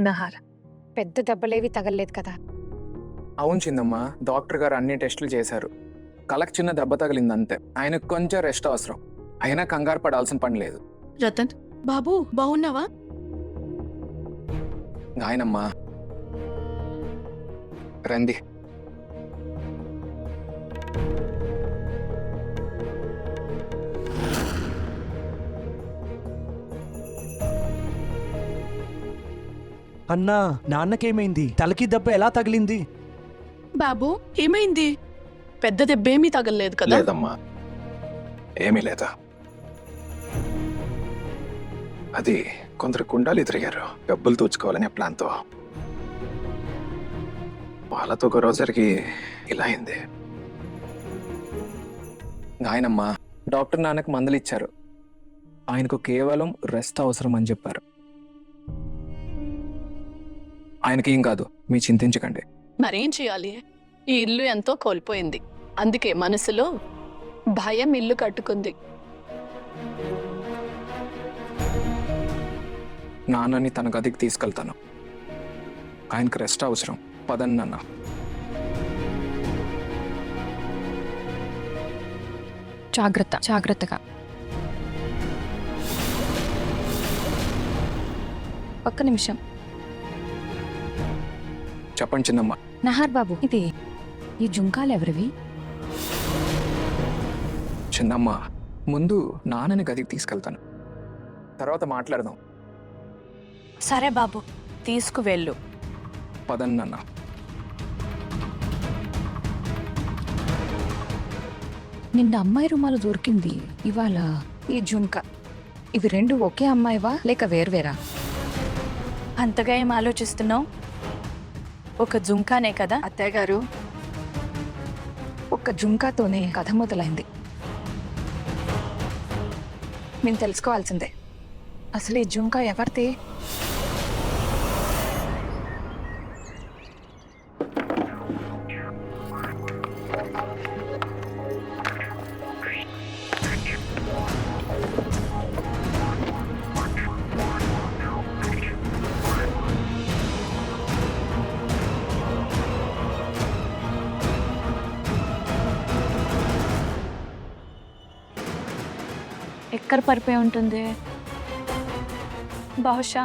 నహార్, పెద్ద దెబ్బలేవి తగలలేదు కదా? అవును చిన్నమ్మ, డాక్టర్ గారు అన్ని టెస్టులు చేశారు. కళ్ళకి చిన్న దెబ్బ తగిలింది అంతే. ఆయనకు కొంచెం రెస్ట్ అవసరం. అయినా కంగారు పడాల్సిన పని లేదు. రతన్, బాబు బాగున్నావా? ఆయనమ్మా రండి. అన్నా, నాన్నకేమైంది? తలకి దెబ్బ ఎలా తగిలింది? బాబు ఏమైంది? పెద్ద దెబ్బేమీ తగలలేదు కదా? లేదమ్మా, ఏమీ లేదా. అది కొందరు కుండాలు తిరిగారు డబ్బులు తోచుకోవాలనే ప్లాన్తో. వాళ్ళతో ఒక రోజరికి ఇలా అయింది. ఆయనమ్మా, డాక్టర్ నాన్నకు మందులు ఇచ్చారు. ఆయనకు కేవలం రెస్ట్ అవసరం అని చెప్పారు. ఆయనకి ఏం కాదు, మీ చింతించకండి. మరేం చేయాలి? ఈ ఇల్లు ఎంతో కోల్పోయింది. అందుకే మనసులో భయం ఇల్లు కట్టుకుంది. నాన్నని తన గదికి తీసుకెళ్తాను. ఆయనకు రెస్ట్ అవసరం. పదండి నాన్న. జాగ్రత్తగా. ఒక్క నిమిషం. చెప్పండి చిన్నమ్మ. నహార్ బాబు, ఈ జుంకాలు ఎవరివి? చిన్నమ్మ, ముందు నాన్నని గదికి తీసుకెళ్తాను, తర్వాత మాట్లాడదాం. సరే బాబు, తీసుకువెళ్ళు. పదండి నాన్న. నిన్న అమ్మాయి రుమాలు దొరికింది, ఇవాళ ఈ జుంక. ఇవి రెండు ఒకే అమ్మాయివా లేక వేర్వేరా? అంతగా ఏం ఆలోచిస్తున్నావు? ఒక జుంకానే కదా. అత్తయ్య గారు, ఒక్క జుంకాతోనే కథ మొదలైంది. మేము తెలుసుకోవాల్సిందే, అసలు ఈ జుంకా ఎవరిది? ఎక్కడ పడిపోయి ఉంటుంది? బహుశా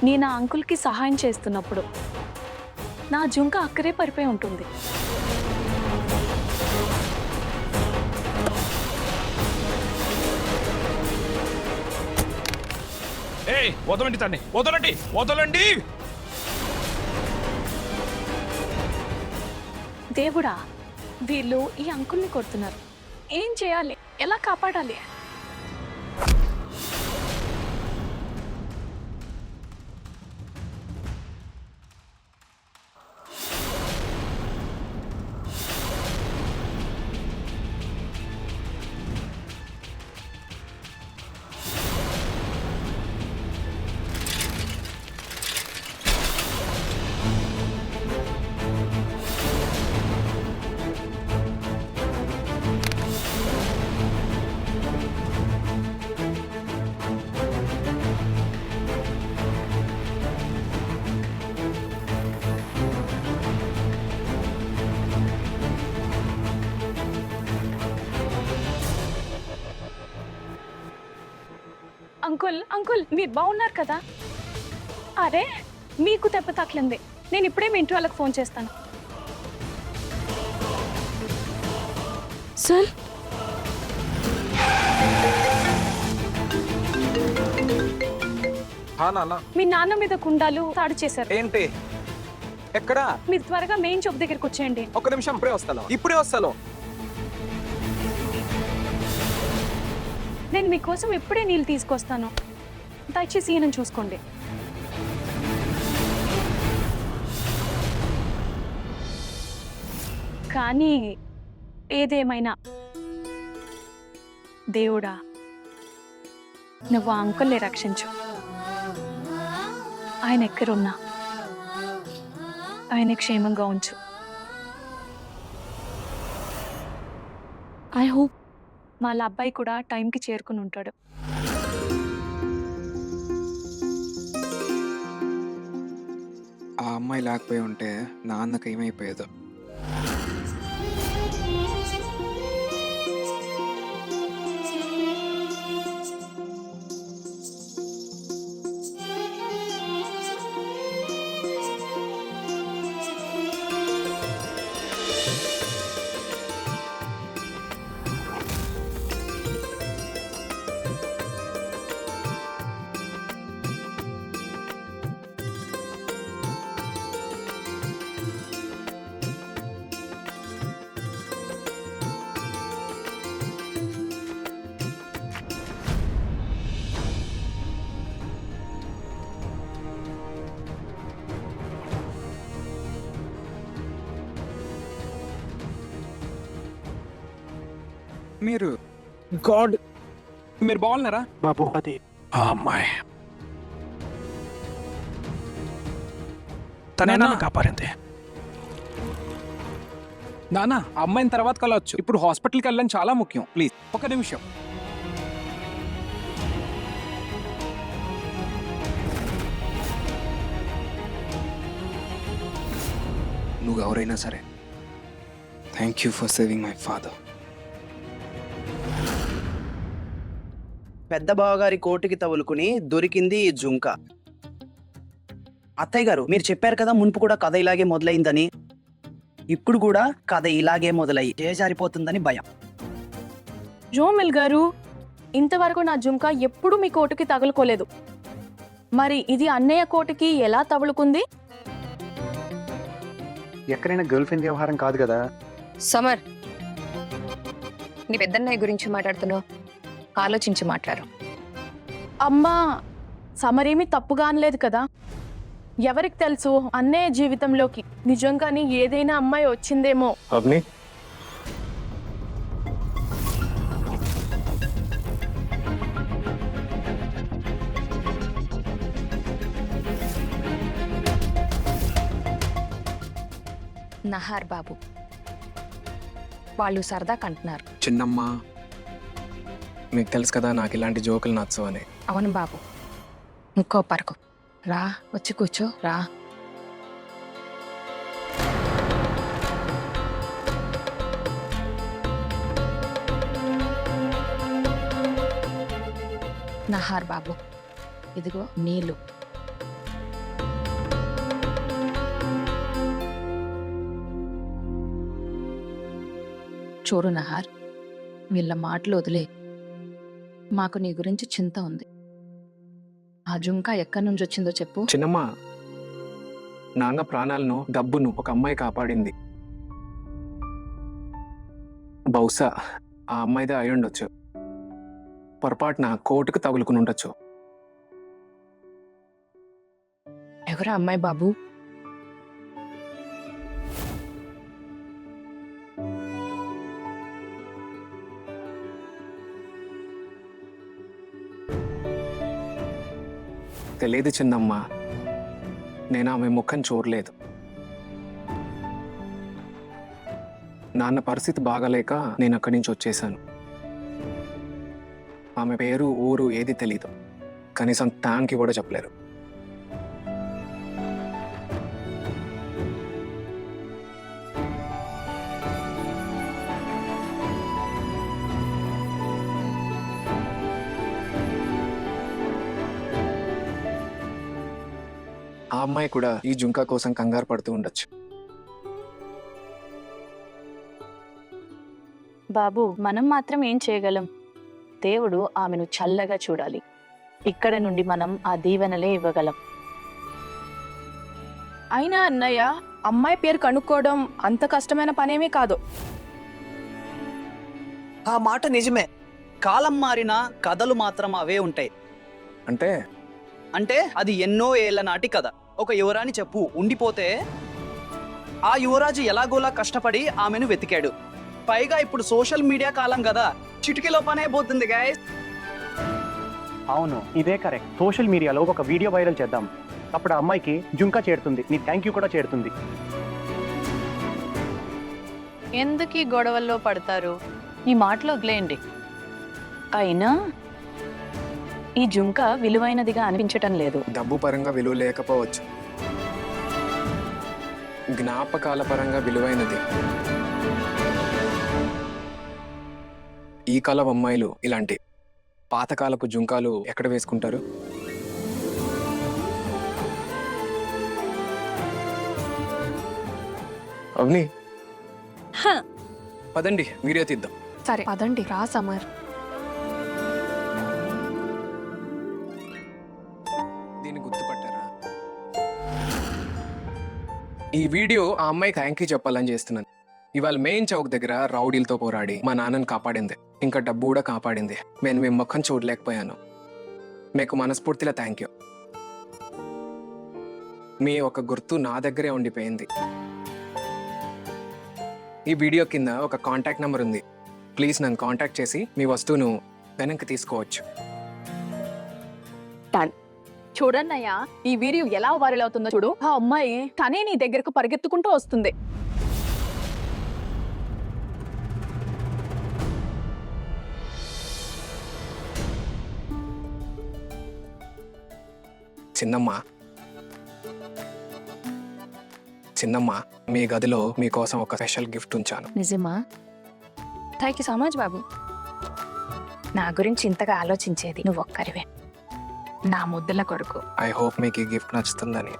నేను ఆ అంకుల్కి సహాయం చేస్తున్నప్పుడు నా జుంక అక్కడే పడిపోయి ఉంటుంది. వదలండి తన్ని, వదలండి, వదలండి. దేవుడా, వీళ్ళు ఈ అంకుల్ని కొడుతున్నారు. ఏం చేయాలి? ఎలా కాపాడాలి? అంకుల్ మీరు బాగున్నారు కదా? అరే, మీకు దెబ్బ తగిలింది. నేను ఇప్పుడే మీ ఇంటి వాళ్ళకి ఫోన్ చేస్తాను. సార్, మీ నాన్న మీద కుండాలు తాడు చేశారు. ఏంటి? ఎక్కడా? మీరు త్వరగా మెయిన్ చౌక్ దగ్గరికి వచ్చేయండి. ఒక్క నిమిషం, ఇప్పుడే వస్తాను. నేను మీకోసం ఇప్పుడే నీళ్ళు తీసుకొస్తాను. దయచేసి ఈయన చూసుకోండి. కానీ ఏదేమైనా దేవుడా, నువ్వు ఆ అంకుల్ని రక్షించు. ఆయన ఎక్కడున్నా ఆయన క్షేమంగా ఉంచు. ఐ హోప్ వాళ్ళ అబ్బాయి కూడా టైంకి చేరుకుని ఉంటాడు. అమ్మాయి లేకపోయి ఉంటే నాన్నకి ఏమైపోయేదో. మీరు గాడ్, మీరు బాగున్నారా బాబు? అది ఆ అమ్మాయి తనే నాన్న నన్ను కాపాడింది. నానా, అమ్మాయిని తర్వాత కలవచ్చు. ఇప్పుడు హాస్పిటల్కి వెళ్ళడం చాలా ముఖ్యం. ప్లీజ్ ఒక నిమిషం. నువ్వు ఎవరైనా సరే, thank you for saving my father. పెద్ద బావగారి కోటికి తగులుకుని దొరికింది ఈ జుంక. అత్తయ్య గారు, మీరు చెప్పారు కదా మున్పు కూడా కథ ఇలాగే మొదలైందని. ఇప్పుడు కూడా కథ ఇలాగే మొదలయ్యి చేజారిపోతుందని భయం. జోమిల్ గారు, ఇంతవరకు నా జుంకా ఎప్పుడు మీ కోటుకి తగులుకోలేదు. మరి ఇది అన్నయ్య కోటికి ఎలా తగులుకుంది? ఎక్కడైనా గర్ల్ ఫ్రెండ్ వ్యవహారం కాదు కదా. సమర్, నీ పెద్దన్నయ్య గురించి మాట్లాడుతున్నావు, ఆలోచించి మాట్లాడు. అమ్మా, సమరేమి తప్పుగా అనలేదు కదా. ఎవరికి తెలుసు, అన్నయ్య జీవితంలోకి నిజంగానే ఏదైనా అమ్మాయి వచ్చిందేమో. అవ్ని, నహార్ బాబు వాళ్ళు సరదా కంటున్నారు. చిన్నమ్మ, మీకు తెలుసు కదా నాకు ఇలాంటి జోకులు నచ్చవని. అవును బాబు, ఇంకో పరకు రా, వచ్చి కూర్చో రా. నహార్ బాబు, ఇదిగో నీళ్ళు. చూడు నహార్, వీళ్ళ మాటలు వదిలే. మాకు నీ గురించి చింత ఉంది. ఆ జుంకా ఎక్కడి నుంచి వచ్చిందో చెప్పు. చిన్నమ్మ, నాన్న ప్రాణాలను, డబ్బును ఒక అమ్మాయి కాపాడింది. బహుశా ఆ అమ్మాయిదే అయి ఉండొచ్చు. పొరపాటున కోటుకు తగులుకుని ఉండొచ్చు. ఎవరా అమ్మాయి బాబు? తెలియదు చిన్నమ్మ, నేను ఆమె ముఖం చూడలేదు. నాన్న పరిస్థితి బాగాలేక నేను అక్కడి నుంచి వచ్చేసాను. ఆమె పేరు, ఊరు ఏది తెలీదు. కనీసం థ్యాంక్ యూ కూడా చెప్పలేరు. ఆ అమ్మాయి కూడా ఈ జుంకా కోసం కంగారు పడుతూ ఉండొచ్చు. బాబు, మనం మాత్రం ఏం చేయగలం? దేవుడు ఆమెను చల్లగా చూడాలి. ఇక్కడ నుండి మనం ఆ దీవెనలే ఇవ్వగలం. అయినా అన్నయ్య, అమ్మాయి పేరు కనుక్కోవడం అంత కష్టమైన పనేమీ కాదు. ఆ మాట నిజమే. కాలం మారినా కథలు మాత్రం అవే ఉంటాయి. అంటే అంటే అది ఎన్నో ఏళ్ల నాటి కథ. ఒక యువరాణి చెప్పు ఉండిపోతే ఆ యువరాజు ఎలాగోలా కష్టపడి ఆమెను వెతికాడు. పైగా ఇప్పుడు సోషల్ మీడియా కాలం కదా, చిటికీలో పనే పోతుంది గాయస్. అవును, ఇదే కరెక్ట్. సోషల్ మీడియాలో ఒక వీడియో వైరల్ చేద్దాం. అప్పుడు ఆ అమ్మాయికి జుంకా చేరుతుంది, నీ థ్యాంక్ యూ కూడా చేరుతుంది. ఎందుకు ఈ గొడవల్లో పడతారు? ఈ మాటలు వదిలేయండి. అయినా ఈ జుంక విలువైనదిగా అనిపించటం లేదు. డబ్బు పరంగా విలువ లేకపోవచ్చు, జ్ఞాపకాల పరంగా విలువైనది. ఈ కాలం అమ్మాయిలు ఇలాంటి పాతకాలపు జుంకాలు ఎక్కడ వేసుకుంటారు? అవని పదండి వీడియో తీద్దాం. సరే పదండి రా సమర్. దీన్ని గుర్తుపట్టారా? ఈ వీడియో ఆ అమ్మాయి థ్యాంక్ యూ చెప్పాలని చేస్తున్నాను. ఇవాళ మెయిన్ చౌక్ దగ్గర రౌడీలతో పోరాడి మా నాన్నని కాపాడింది, ఇంకా డబ్బు కూడా కాపాడింది. నేను మీ ముఖం చూడలేకపోయాను. మీకు మనస్ఫూర్తిగా థ్యాంక్ యూ. మీ ఒక గుర్తు నా దగ్గరే ఉండిపోయింది. ఈ వీడియో కింద ఒక కాంటాక్ట్ నెంబర్ ఉంది. ప్లీజ్ నన్ను కాంటాక్ట్ చేసి మీ వస్తువును వెనక్కి తీసుకోవచ్చు. చూడండి అయ్యా, ఈ వీడియో ఎలా వైరల్ అవుతుందో చూడు. ఆ అమ్మాయి తనే నీ దగ్గరకు పరిగెత్తుకుంటూ వస్తుంది. చిన్నమ్మ, మీ గదిలో మీకోసం ఒక స్పెషల్ గిఫ్ట్ ఉంచాను. నిజమా? థ్యాంక్ యూ సో మచ్ బాబు. నా గురించి ఇంతగా ఆలోచించేది నువ్వు ఒక్కరివే, నా ముద్దుల కొడుకు. ఐ హోప్ మీకు ఈ గిఫ్ట్ నచ్చుతుందని.